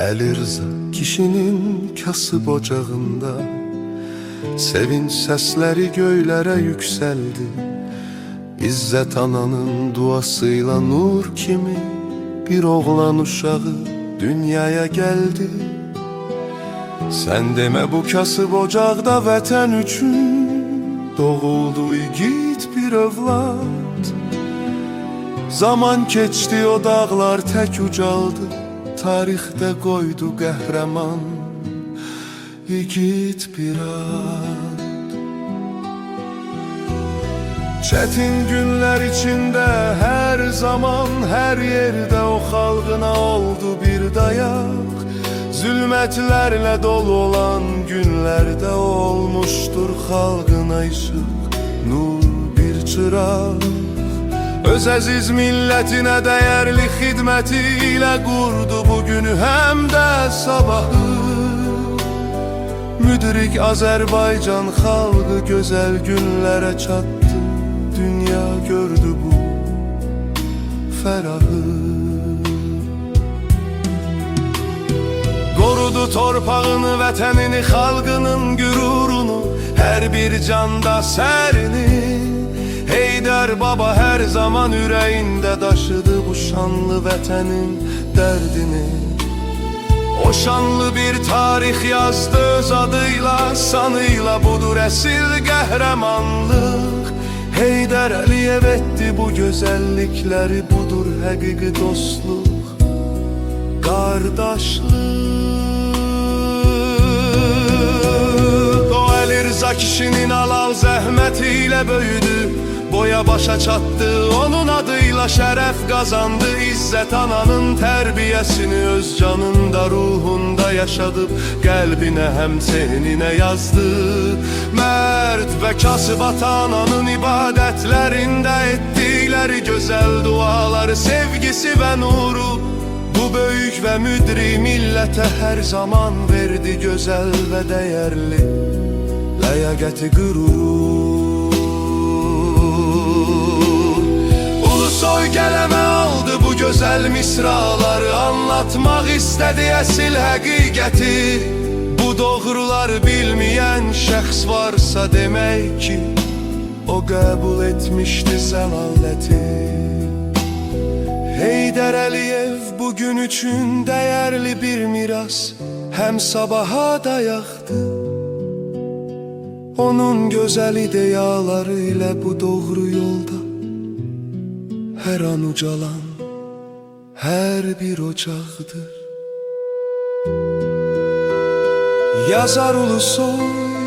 Əli Rza kişinin kasıb ocağında sevinç səsləri göylərə yüksəldi. İzzət ananın duasıyla nur kimi bir oğlan uşağı dünyaya gəldi. Sən demə bu kasıb ocaqda vətən üçün doğuldu igid bir övlad. Zaman keçdi, o dağlar tək ucaldı, tarixdə qoydu qəhrəman igid bir ad. Çətin günlər içində hər zaman, hər yerdə o xalqına oldu bir dayaq. Zülmətlərlə dolu olan günlərdə olmuşdur xalqına işıq, nur bir çıraq. Öz əziz millətinə dəyərli xidməti ilə qurdu bugünü həm də sabahı. Müdrik Azərbaycan xalqı gözəl günlərə çatdı, dünya gördü bu fərahı. Qorudu torpağını, vətənini, xalqının qürurunu, hər bir canda sərini. Heydər baba hər zaman ürəyində daşıdı bu şanlı vətənin dərdini. O şanlı bir tarix yazdı öz adıyla, sanıyla, budur əsil qəhrəmanlıq. Heydər Əliyev etdi bu gözəllikləri, budur həqiqi dostluq, qardaşlıq. O Əli Rza kişinin alal zəhməti ilə böyüdü, boya başa çatdı, onun adıyla şərəf qazandı. İzzət ananın tərbiyəsini öz canında, ruhunda yaşadıb, qəlbinə həm seninə yazdı. Mərd və kasıb ata-ananın ibadətlərində etdikləri gözəl duaları, sevgisi və nuru bu böyük və müdri millətə hər zaman verdi gözəl və dəyərli ləyaqəti, qüruru. Ulusoy qələmə aldı bu gözəl misraları, anlatmaq istədi əsil həqiqəti. Bu doğruları bilməyən şəxs varsa demək ki, o qəbul etmişdi zəlaləti. Heydər Əliyev bugün üçün dəyərli bir miras, həm sabaha dayaqdı. Onun gözəl ideyaları ilə bu doğru yolda hər an ucalan hər bir ocaqdır. Yazar Ulusoy